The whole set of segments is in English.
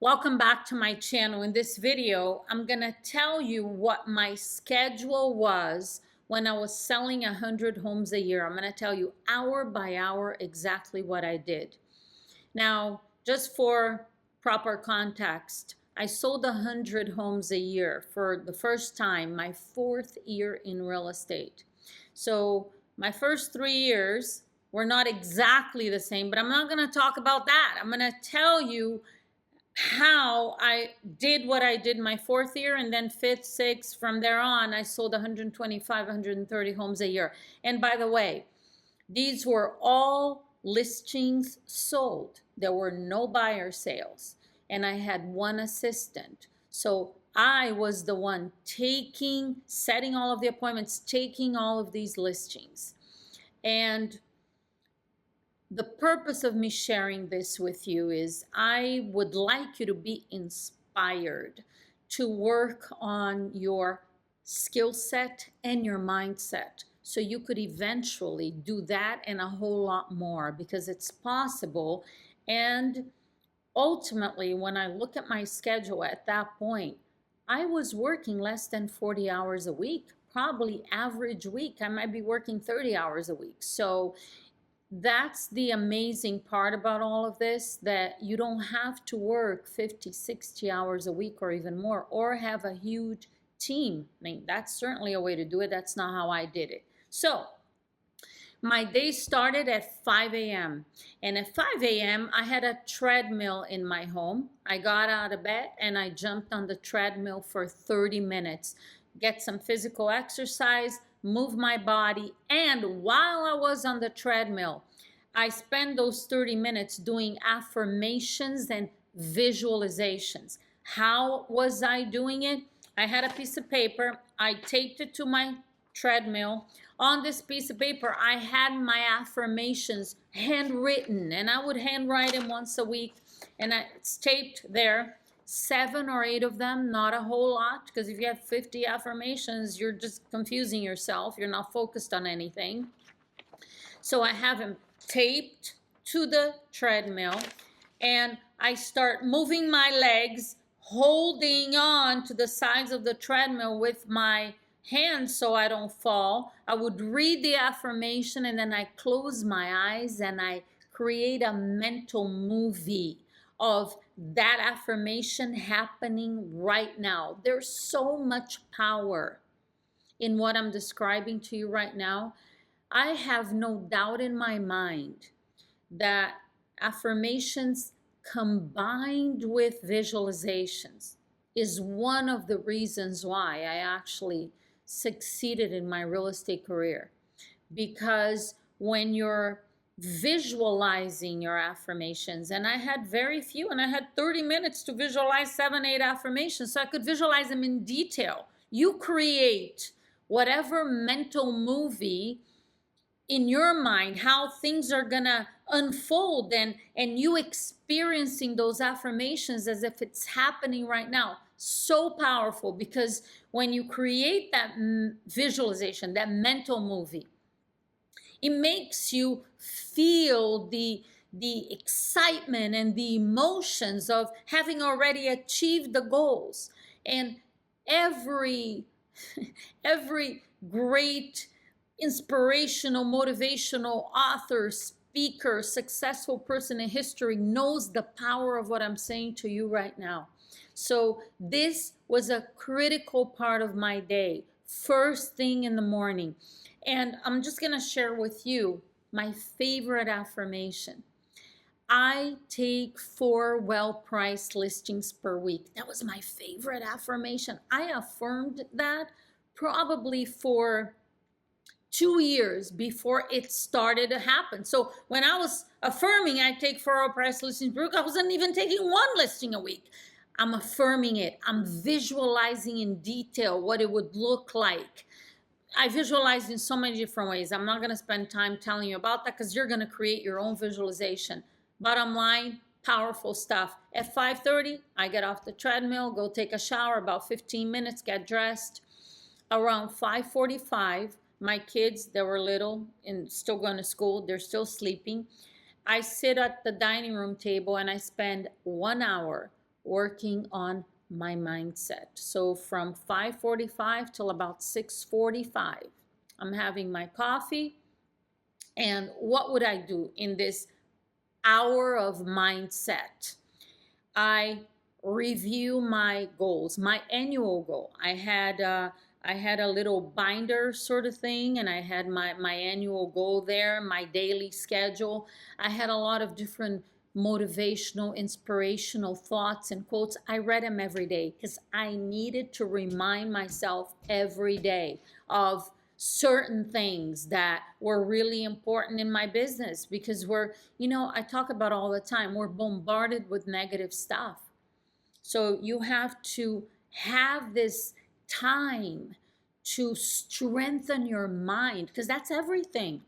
Welcome back to my channel. In this video, I'm gonna tell you what my schedule was when I was selling 100 homes a year. I'm gonna tell you hour by hour exactly what I did. Now, just for proper context, I sold 100 homes a year for the first time, my fourth year in real estate. So my first 3 years were not exactly the same, but I'm not gonna talk about that. I'm gonna tell you how I did what I did my fourth year, and then fifth, sixth, from there on, I sold 125, 130 homes a year. And by the way, these were all listings sold. There were no buyer sales, and I had one assistant. So I was the one setting all of the appointments, taking all of these listings. And the purpose of me sharing this with you is I would like you to be inspired to work on your skill set and your mindset so you could eventually do that and a whole lot more, because it's possible. And ultimately, when I look at my schedule at that point, I was working less than 40 hours a week. Probably average week I might be working 30 hours a week. So that's the amazing part about all of this, that you don't have to work 50, 60 hours a week or even more, or have a huge team. I mean, that's certainly a way to do it. That's not how I did it. So my day started at 5 a.m. And at 5 a.m., I had a treadmill in my home. I got out of bed and I jumped on the treadmill for 30 minutes, get some physical exercise, move my body. And while I was on the treadmill, I spent those 30 minutes doing affirmations and visualizations. How was I doing it? I had a piece of paper. I taped it to my treadmill. On this piece of paper, I had my affirmations handwritten, and I would handwrite them once a week, and it's taped there. 7 or 8 of them, not a whole lot, because if you have 50 affirmations, you're just confusing yourself. You're not focused on anything. So I have them taped to the treadmill, and I start moving my legs, holding on to the sides of the treadmill with my hands so I don't fall. I would read the affirmation, and then I close my eyes and I create a mental movie of that affirmation happening right now. There's so much power in what I'm describing to you right now. I have no doubt in my mind that affirmations combined with visualizations is one of the reasons why I actually succeeded in my real estate career. Because when you're visualizing your affirmations, and I had very few, and I had 30 minutes to visualize 7, 8 affirmations, so I could visualize them in detail. You create whatever mental movie in your mind, how things are gonna unfold, and you experiencing those affirmations as if it's happening right now. So powerful, because when you create that visualization, that mental movie, it makes you feel the excitement and the emotions of having already achieved the goals. And every every great inspirational, motivational author, speaker, successful person in history knows the power of what I'm saying to you right now. So this was a critical part of my day, first thing in the morning. And I'm just going to share with you my favorite affirmation. I take 4 well-priced listings per week. That was my favorite affirmation. I affirmed that probably for 2 years before it started to happen. So when I was affirming I take 4 well-priced listings per week, I wasn't even taking 1 listing a week. I'm affirming it. I'm visualizing in detail what it would look like. I visualized in so many different ways. I'm not going to spend time telling you about that, because you're going to create your own visualization. Bottom line, powerful stuff. At 5:30, I get off the treadmill, go take a shower, about 15 minutes, get dressed. Around 5:45, my kids, they were little and still going to school, they're still sleeping. I sit at the dining room table and I spend 1 hour working on my mindset. So from 5:45 till about 6:45, I'm having my coffee. And what would I do in this hour of mindset? I review my goals, my annual goal. I had a little binder sort of thing, and I had my annual goal there, my daily schedule. I had a lot of different motivational, inspirational thoughts and quotes. I read them every day because I needed to remind myself every day of certain things that were really important in my business, because I talk about all the time, we're bombarded with negative stuff. So you have to have this time to strengthen your mind, because that's everything.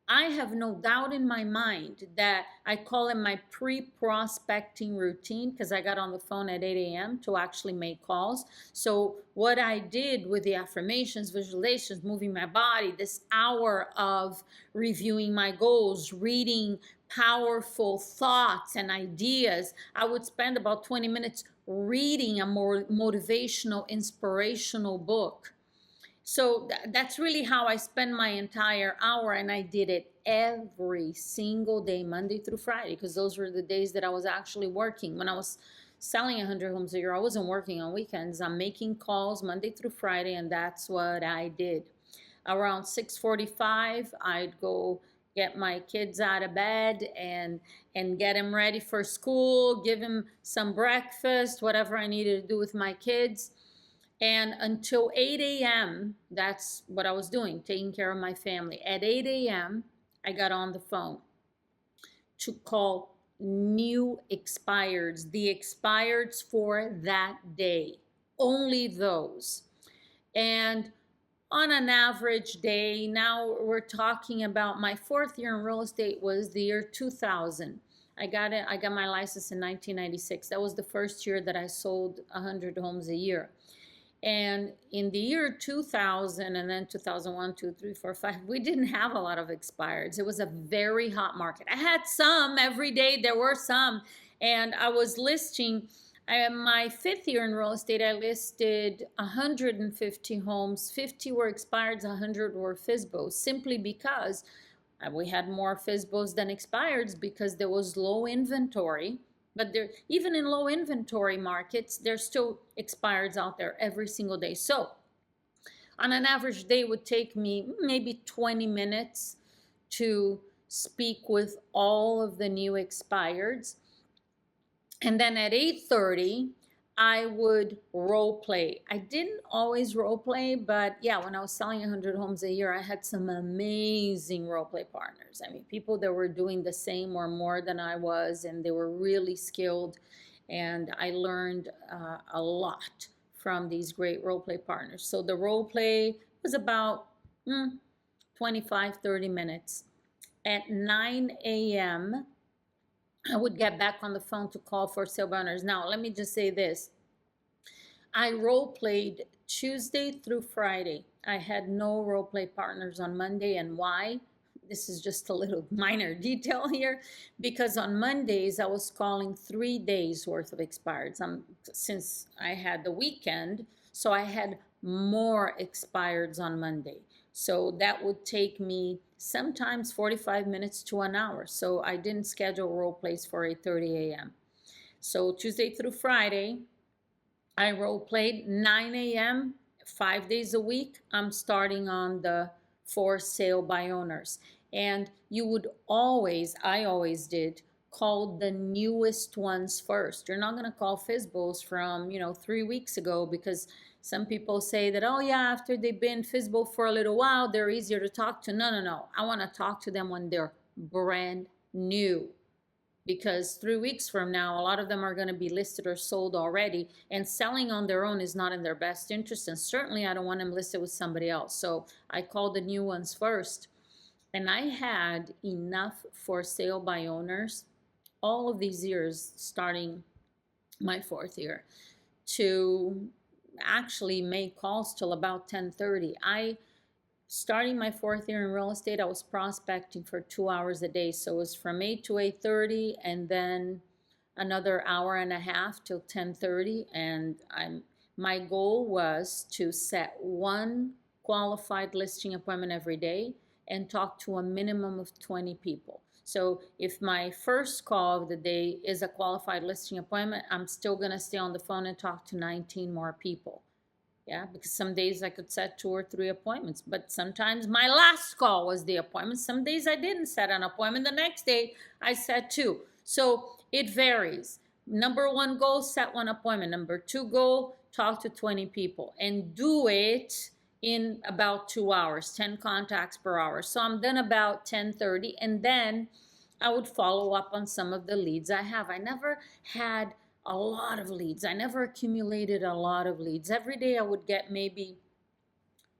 I have no doubt in my mind that I call it my pre-prospecting routine, because I got on the phone at 8 a.m. to actually make calls. So what I did with the affirmations, visualizations, moving my body, this hour of reviewing my goals, reading powerful thoughts and ideas, I would spend about 20 minutes reading a more motivational, inspirational book. So that's really how I spend my entire hour, and I did it every single day, Monday through Friday, because those were the days that I was actually working. When I was selling 100 homes a year, I wasn't working on weekends. I'm making calls Monday through Friday, and that's what I did. Around 6:45, I'd go get my kids out of bed and get them ready for school, give them some breakfast, whatever I needed to do with my kids. And until 8 a.m., that's what I was doing, taking care of my family. At 8 a.m., I got on the phone to call new expireds, the expireds for that day, only those. And on an average day, now we're talking about, my fourth year in real estate was the year 2000. I got my license in 1996. That was the first year that I sold 100 homes a year. And in the year 2000, and then 2001, 2, 3, 4, 5, we didn't have a lot of expireds. It was a very hot market. I had some every day. There were some. And I was listing, my fifth year in real estate, I listed 150 homes. 50 were expireds, 100 were FSBOs, simply because we had more FSBOs than expireds, because there was low inventory. But there, even in low inventory markets, there's still expireds out there every single day. So on an average day, it would take me maybe 20 minutes to speak with all of the new expireds. And then at 8:30, I would role play. I didn't always role play, but yeah, when I was selling 100 homes a year, I had some amazing role play partners. I mean, people that were doing the same or more than I was, and they were really skilled. And I learned a lot from these great role play partners. So the role play was about 25, 30 minutes. At 9 a.m., I would get back on the phone to call for sale by owners. Now, let me just say this. I role played Tuesday through Friday. I had no role play partners on Monday. And why? This is just a little minor detail here, because on Mondays I was calling 3 days worth of expireds. Since I had the weekend, so I had more expireds on Monday. So that would take me sometimes 45 minutes to an hour. So I didn't schedule role plays for 8:30 a.m. So Tuesday through Friday, I role played 9 a.m. 5 days a week. I'm starting on the for sale by owners. And you would always, I always did, call the newest ones first. You're not going to call FSBOs from, 3 weeks ago, because some people say that, oh yeah, after they've been FSBO for a little while, they're easier to talk to. No, no, no. I want to talk to them when they're brand new, because 3 weeks from now, a lot of them are going to be listed or sold already, and selling on their own is not in their best interest. And certainly I don't want them listed with somebody else. So I called the new ones first. And I had enough for sale by owners all of these years, starting my fourth year, to actually make calls till about 10:30. Starting my fourth year in real estate, I was prospecting for 2 hours a day. So it was from 8 to 8:30, and then another hour and a half till 10:30, and my goal was to set one qualified listing appointment every day and talk to a minimum of 20 people. So if my first call of the day is a qualified listing appointment, I'm still gonna stay on the phone and talk to 19 more people. Yeah, because some days I could set 2 or 3 appointments, but sometimes my last call was the appointment. Some days I didn't set an appointment. The next day I set 2. So it varies. Number 1 goal, set 1 appointment. Number 2 goal, talk to 20 people, and do it in about 2 hours, 10 contacts per hour. So I'm done about 10:30, and then I would follow up on some of the leads I have. I never had a lot of leads. I never accumulated a lot of leads. Every day I would get maybe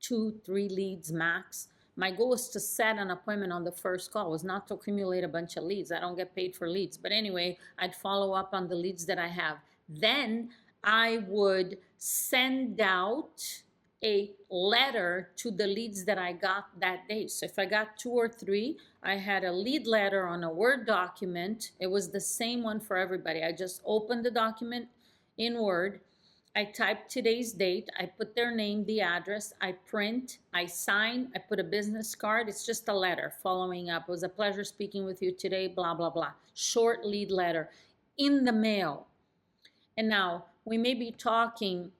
2, 3 leads max. My goal was to set an appointment on the first call, was not to accumulate a bunch of leads. I don't get paid for leads. But anyway, I'd follow up on the leads that I have. Then I would send out a letter to the leads that I got that day. So if I got 2 or 3, I had a lead letter on a Word document. It was the same one for everybody. I just opened the document in Word. I type today's date. I put their name, the address. I print, I sign, I put a business card. It's just a letter following up. It was a pleasure speaking with you today, blah, blah, blah. Short lead letter in the mail. And now we may be talking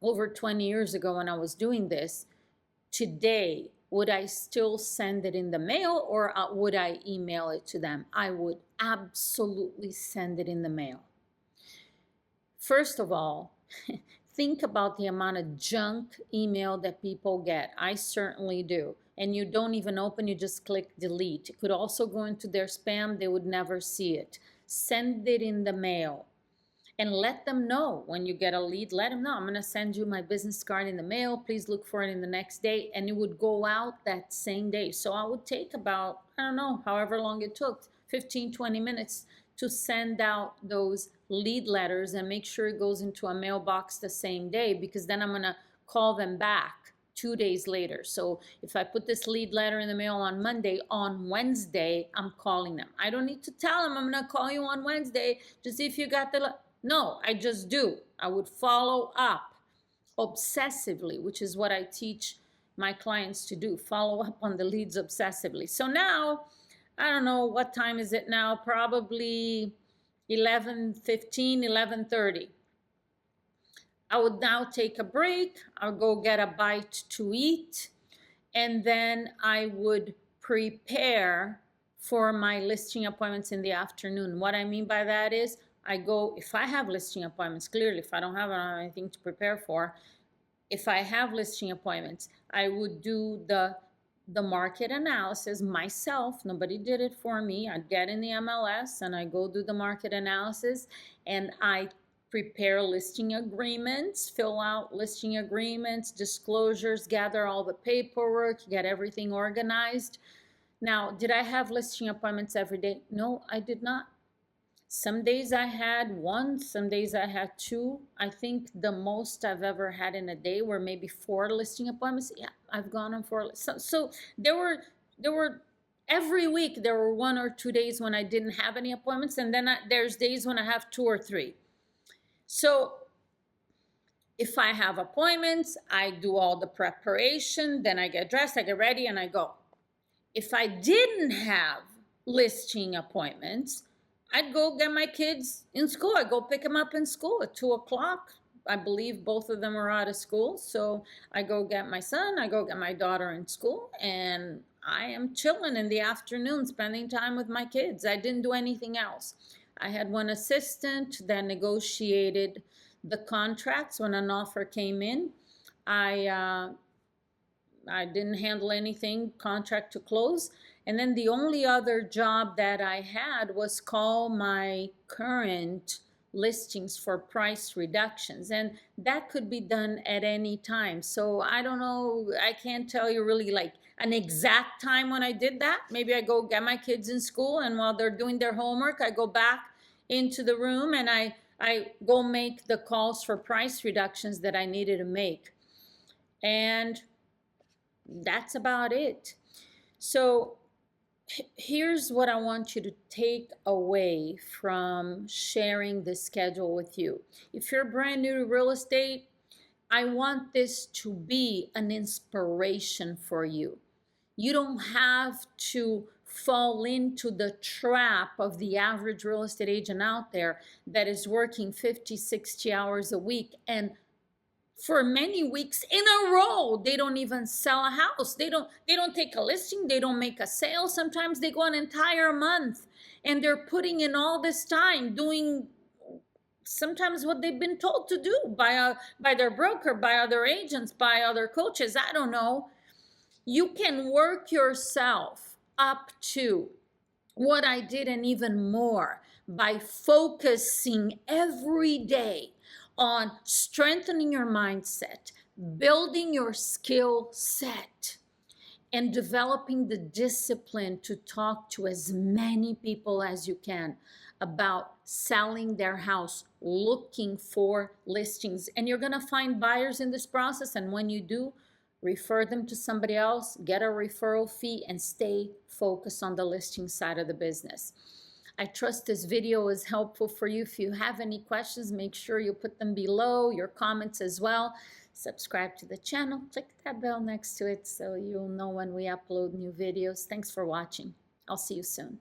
over 20 years ago when I was doing this. Today, would I still send it in the mail, or would I email it to them? I would absolutely send it in the mail. First of all, think about the amount of junk email that people get. I certainly do. And you don't even open, you just click delete. It could also go into their spam, they would never see it. Send it in the mail. And let them know when you get a lead, let them know, I'm going to send you my business card in the mail. Please look for it in the next day. And it would go out that same day. So I would take about, I don't know, however long it took, 15, 20 minutes to send out those lead letters and make sure it goes into a mailbox the same day, because then I'm going to call them back 2 days later. So if I put this lead letter in the mail on Monday, on Wednesday, I'm calling them. I don't need to tell them I'm going to call you on Wednesday to see if you got the... No, I just do. I would follow up obsessively, which is what I teach my clients to do. Follow up on the leads obsessively. So now, I don't know, what time is it now? Probably 11:15, 11:30. I would now take a break. I'll go get a bite to eat. And then I would prepare for my listing appointments in the afternoon. What I mean by that is, I go, if I have listing appointments, clearly, if I don't have anything to prepare for, if I have listing appointments, I would do the market analysis myself. Nobody did it for me. I'd get in the MLS and I go do the market analysis, and I prepare listing agreements, fill out listing agreements, disclosures, gather all the paperwork, get everything organized. Now, did I have listing appointments every day? No, I did not. Some days I had 1, some days I had 2. I think the most I've ever had in a day were maybe 4 listing appointments. Yeah, I've gone on 4. So there were every week there were 1 or 2 days when I didn't have any appointments, and then there's days when I have 2 or 3. So if I have appointments, I do all the preparation, then I get dressed, I get ready, and I go. If I didn't have listing appointments, I'd go get my kids in school. I'd go pick them up in school at 2 o'clock. I believe both of them are out of school. So I go get my son, I go get my daughter in school, and I am chilling in the afternoon, spending time with my kids. I didn't do anything else. I had one assistant that negotiated the contracts when an offer came in. I didn't handle anything, contract to close. And then the only other job that I had was call my current listings for price reductions. And that could be done at any time. So I don't know, I can't tell you really like an exact time when I did that. Maybe I go get my kids in school, and while they're doing their homework, I go back into the room and I go make the calls for price reductions that I needed to make. And that's about it. So Here's what I want you to take away from sharing this schedule with you. If you're brand new to real estate, I want this to be an inspiration for you. You don't have to fall into the trap of the average real estate agent out there that is working 50, 60 hours a week, and for many weeks in a row they don't even sell a house. They don't take a listing, they don't make a sale. Sometimes they go an entire month and they're putting in all this time doing sometimes what they've been told to do by their broker, by other agents, by other coaches. I don't know. You can work yourself up to what I did and even more by focusing every day on strengthening your mindset, building your skill set, and developing the discipline to talk to as many people as you can about selling their house, looking for listings. And you're going to find buyers in this process. And when you do, refer them to somebody else, get a referral fee, and stay focused on the listing side of the business. I trust this video is helpful for you. If you have any questions, make sure you put them below, your comments as well. Subscribe to the channel, click that bell next to it so you'll know when we upload new videos. Thanks for watching. I'll see you soon.